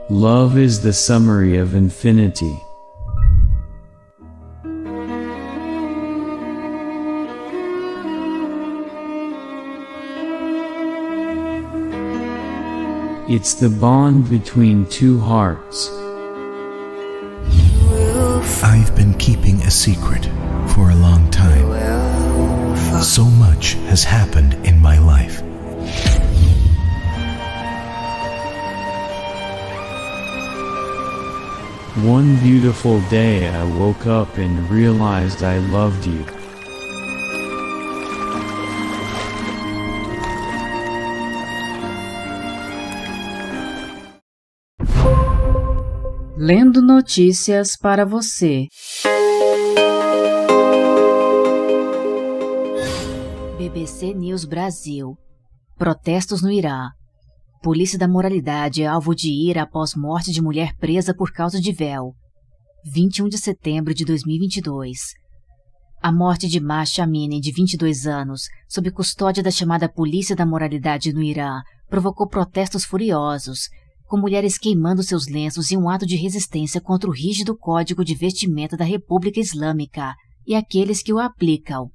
Love is the summary of infinity. It's the bond between two hearts. I've been keeping a secret for a long time. So much has happened in my life. One beautiful day I woke up and realized I loved you. Lendo notícias para você. BBC News Brasil. Protestos no Irã. Polícia da moralidade é alvo de ira após morte de mulher presa por causa de véu. 21 de setembro de 2022. A morte de Mahsa Amini, de 22 anos, sob custódia da chamada Polícia da Moralidade no Irã, provocou protestos furiosos, com mulheres queimando seus lenços em um ato de resistência contra o rígido código de vestimenta da República Islâmica e aqueles que o aplicam.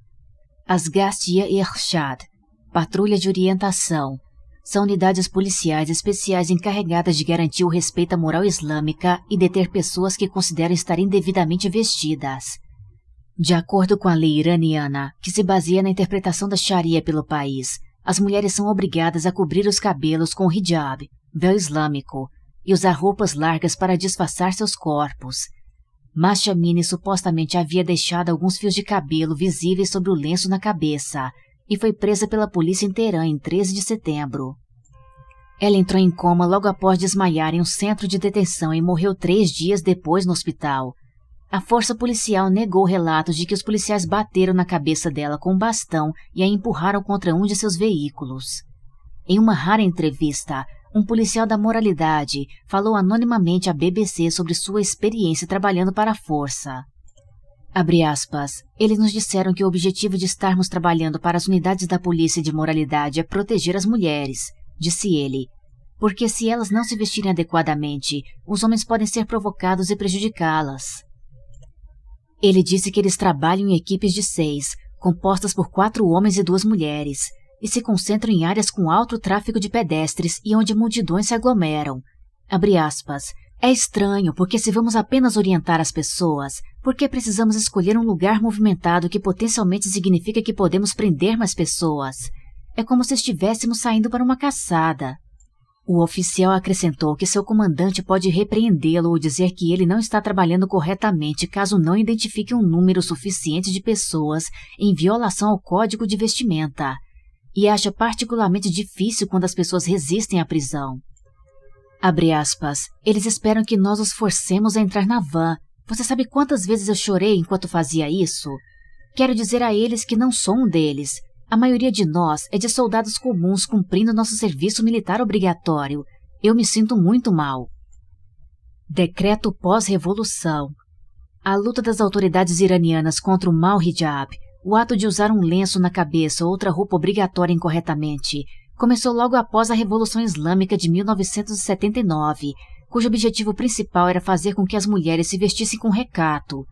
As Ghastia-e-Irshad, Patrulha de Orientação, são unidades policiais especiais encarregadas de garantir o respeito à moral islâmica e deter pessoas que consideram estar indevidamente vestidas. De acordo com a lei iraniana, que se baseia na interpretação da Sharia pelo país, as mulheres são obrigadas a cobrir os cabelos com hijab, véu islâmico, e usar roupas largas para disfarçar seus corpos. Mahsa Amini supostamente havia deixado alguns fios de cabelo visíveis sobre o lenço na cabeça e foi presa pela polícia em Teherã em 13 de setembro. Ela entrou em coma logo após desmaiar em um centro de detenção e morreu 3 dias depois no hospital. A força policial negou relatos de que os policiais bateram na cabeça dela com um bastão e a empurraram contra um de seus veículos. Em uma rara entrevista, um policial da moralidade falou anonimamente à BBC sobre sua experiência trabalhando para a força. Abre aspas, eles nos disseram que o objetivo de estarmos trabalhando para as unidades da polícia de moralidade é proteger as mulheres, disse ele, porque se elas não se vestirem adequadamente, os homens podem ser provocados e prejudicá-las. Ele disse que eles trabalham em equipes de 6, compostas por 4 homens e 2 mulheres, e se concentram em áreas com alto tráfego de pedestres e onde multidões se aglomeram. Abre aspas, é estranho porque se vamos apenas orientar as pessoas, por que precisamos escolher um lugar movimentado que potencialmente significa que podemos prender mais pessoas? É como se estivéssemos saindo para uma caçada. O oficial acrescentou que seu comandante pode repreendê-lo ou dizer que ele não está trabalhando corretamente caso não identifique um número suficiente de pessoas em violação ao código de vestimenta. E acha particularmente difícil quando as pessoas resistem à prisão. Abre aspas, eles esperam que nós os forcemos a entrar na van. Você sabe quantas vezes eu chorei enquanto fazia isso? Quero dizer a eles que não sou um deles. A maioria de nós é de soldados comuns cumprindo nosso serviço militar obrigatório. Eu me sinto muito mal. Decreto pós-revolução. A luta das autoridades iranianas contra o mau hijab, o ato de usar um lenço na cabeça ou outra roupa obrigatória incorretamente, começou logo após a Revolução Islâmica de 1979, cujo objetivo principal era fazer com que as mulheres se vestissem com recato.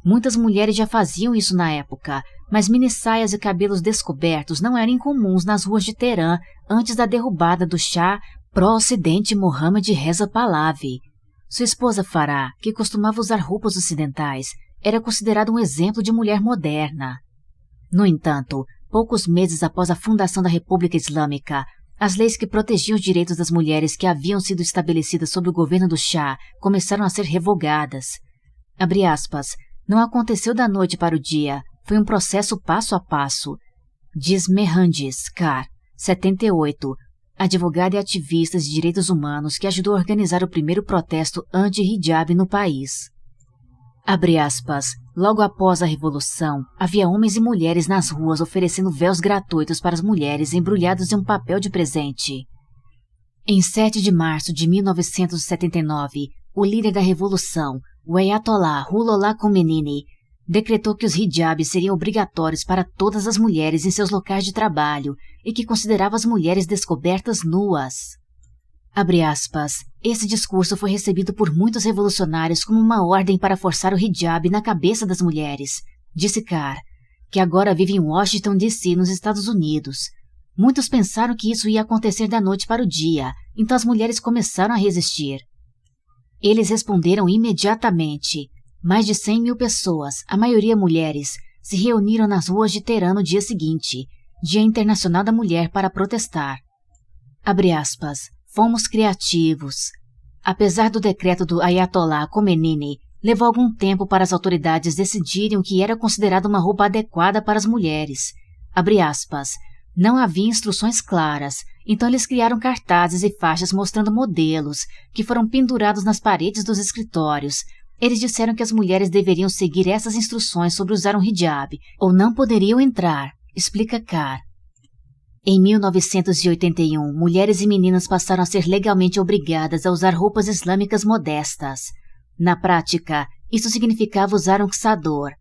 Muitas mulheres já faziam isso na época, mas minissaias e cabelos descobertos não eram incomuns nas ruas de Teherã antes da derrubada do Shah pró-ocidente Mohammad Reza Pahlavi. Sua esposa Farah, que costumava usar roupas ocidentais, era considerada um exemplo de mulher moderna. No entanto, poucos meses após a fundação da República Islâmica, as leis que protegiam os direitos das mulheres que haviam sido estabelecidas sob o governo do Shah começaram a ser revogadas. Abre aspas, não aconteceu da noite para o dia, foi um processo passo a passo, diz Mehandis Kar, 78, advogada e ativista de direitos humanos que ajudou a organizar o primeiro protesto anti-hijab no país. Abre aspas, logo após a Revolução, havia homens e mulheres nas ruas oferecendo véus gratuitos para as mulheres embrulhados em um papel de presente. Em 7 de março de 1979, o líder da Revolução, o Ayatollah Ruhollah Khomeini, decretou que os hijabs seriam obrigatórios para todas as mulheres em seus locais de trabalho e que considerava as mulheres descobertas nuas. Abre aspas, Esse discurso foi recebido por muitos revolucionários como uma ordem para forçar o hijab na cabeça das mulheres, disse Carr, que agora vive em Washington, D.C., nos Estados Unidos. Muitos pensaram que isso ia acontecer da noite para o dia, então as mulheres começaram a resistir. Eles responderam imediatamente. Mais de 100.000 pessoas, a maioria mulheres, se reuniram nas ruas de Teherã no dia seguinte, Dia Internacional da Mulher, para protestar. Abre aspas. Fomos criativos. Apesar do decreto do Ayatollah Khomeini, levou algum tempo para as autoridades decidirem o que era considerado uma roupa adequada para as mulheres. Abre aspas. Não havia instruções claras, então eles criaram cartazes e faixas mostrando modelos, que foram pendurados nas paredes dos escritórios. Eles disseram que as mulheres deveriam seguir essas instruções sobre usar um hijab, ou não poderiam entrar, explica Carr. Em 1981, mulheres e meninas passaram a ser legalmente obrigadas a usar roupas islâmicas modestas. Na prática, isso significava usar um chador,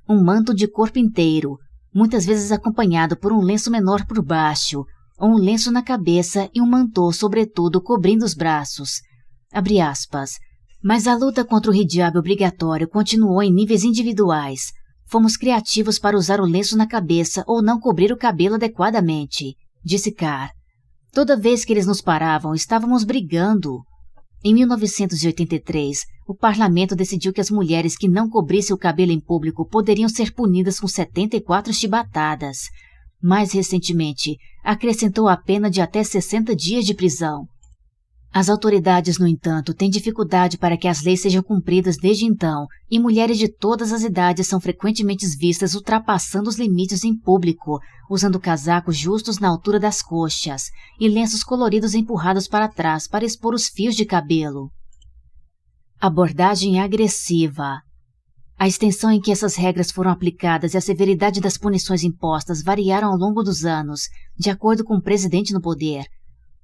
um manto de corpo inteiro, muitas vezes acompanhado por um lenço menor por baixo, ou um lenço na cabeça e um mantô, sobretudo, cobrindo os braços. Abre aspas. Mas a luta contra o hijab obrigatório continuou em níveis individuais. Fomos criativos para usar o lenço na cabeça ou não cobrir o cabelo adequadamente, disse Carr. Toda vez que eles nos paravam, estávamos brigando. Em 1983, o parlamento decidiu que as mulheres que não cobrissem o cabelo em público poderiam ser punidas com 74 chibatadas. Mais recentemente, acrescentou a pena de até 60 dias de prisão. As autoridades, no entanto, têm dificuldade para que as leis sejam cumpridas desde então, e mulheres de todas as idades são frequentemente vistas ultrapassando os limites em público, usando casacos justos na altura das coxas e lenços coloridos empurrados para trás para expor os fios de cabelo. Abordagem agressiva. A extensão em que essas regras foram aplicadas e a severidade das punições impostas variaram ao longo dos anos, de acordo com o presidente no poder.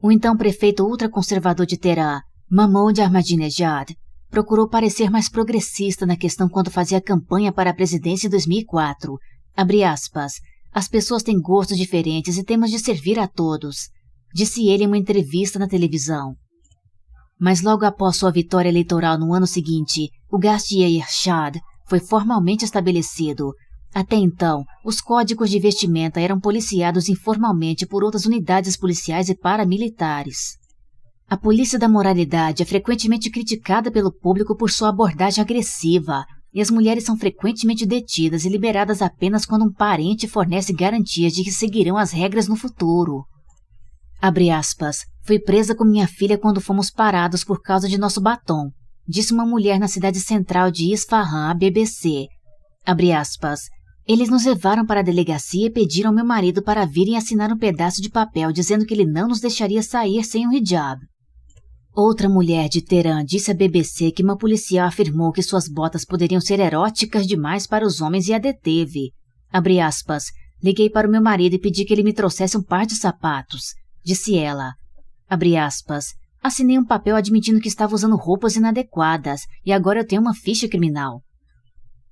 O então prefeito ultraconservador de Teherã, Mahmoud Ahmadinejad, procurou parecer mais progressista na questão quando fazia campanha para a presidência em 2004. Abre aspas. As pessoas têm gostos diferentes e temos de servir a todos, disse ele em uma entrevista na televisão. Mas logo após sua vitória eleitoral no ano seguinte, o Ghazayir-Shad foi formalmente estabelecido. Até então, os códigos de vestimenta eram policiados informalmente por outras unidades policiais e paramilitares. A polícia da moralidade é frequentemente criticada pelo público por sua abordagem agressiva, e as mulheres são frequentemente detidas e liberadas apenas quando um parente fornece garantias de que seguirão as regras no futuro. Abre aspas. Fui presa com minha filha quando fomos parados por causa de nosso batom, disse uma mulher na cidade central de Isfahan à BBC. Abre aspas. Eles nos levaram para a delegacia e pediram ao meu marido para virem assinar um pedaço de papel dizendo que ele não nos deixaria sair sem um hijab. Outra mulher de Teherã disse à BBC que uma policial afirmou que suas botas poderiam ser eróticas demais para os homens e a deteve. Abre aspas. Liguei para o meu marido e pedi que ele me trouxesse um par de sapatos, disse ela. Abre aspas. Assinei um papel admitindo que estava usando roupas inadequadas e agora eu tenho uma ficha criminal.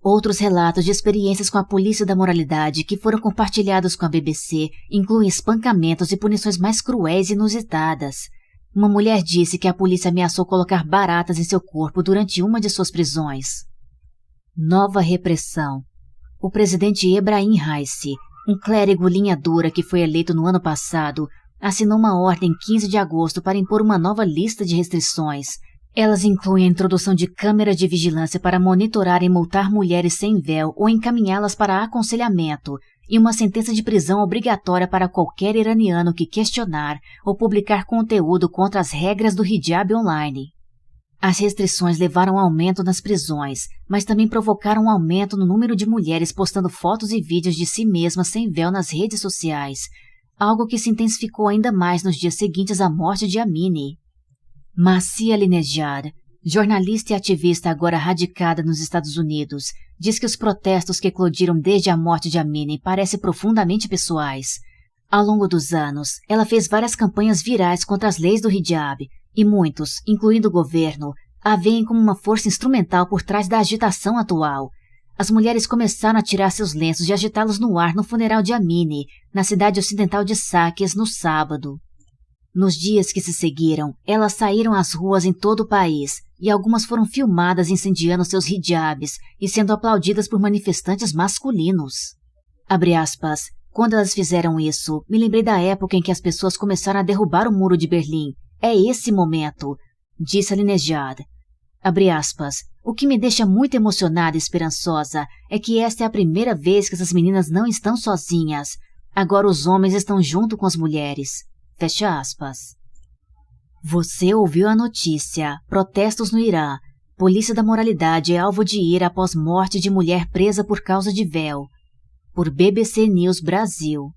Outros relatos de experiências com a polícia da moralidade que foram compartilhados com a BBC incluem espancamentos e punições mais cruéis e inusitadas. Uma mulher disse que a polícia ameaçou colocar baratas em seu corpo durante uma de suas prisões. Nova repressão. O presidente Ebrahim Raisi, um clérigo linha dura que foi eleito no ano passado, assinou uma ordem em 15 de agosto para impor uma nova lista de restrições. Elas incluem a introdução de câmeras de vigilância para monitorar e multar mulheres sem véu ou encaminhá-las para aconselhamento, e uma sentença de prisão obrigatória para qualquer iraniano que questionar ou publicar conteúdo contra as regras do hijab online. As restrições levaram a um aumento nas prisões, mas também provocaram um aumento no número de mulheres postando fotos e vídeos de si mesmas sem véu nas redes sociais, algo que se intensificou ainda mais nos dias seguintes à morte de Amini. Masih Alinejad, jornalista e ativista agora radicada nos Estados Unidos, diz que os protestos que eclodiram desde a morte de Amini parecem profundamente pessoais. Ao longo dos anos, ela fez várias campanhas virais contra as leis do hijab, e muitos, incluindo o governo, a veem como uma força instrumental por trás da agitação atual. As mulheres começaram a tirar seus lenços e agitá-los no ar no funeral de Amini, na cidade ocidental de Saqqez, no sábado. Nos dias que se seguiram, elas saíram às ruas em todo o país e algumas foram filmadas incendiando seus hijabs e sendo aplaudidas por manifestantes masculinos. Abre aspas. Quando elas fizeram isso, me lembrei da época em que as pessoas começaram a derrubar o muro de Berlim. É esse momento, disse Alinejad. Abre aspas. O que me deixa muito emocionada e esperançosa é que esta é a primeira vez que essas meninas não estão sozinhas. Agora os homens estão junto com as mulheres. Fecha aspas. Você ouviu a notícia. Protestos no Irã. Polícia da moralidade é alvo de ira após morte de mulher presa por causa de véu. Por BBC News Brasil.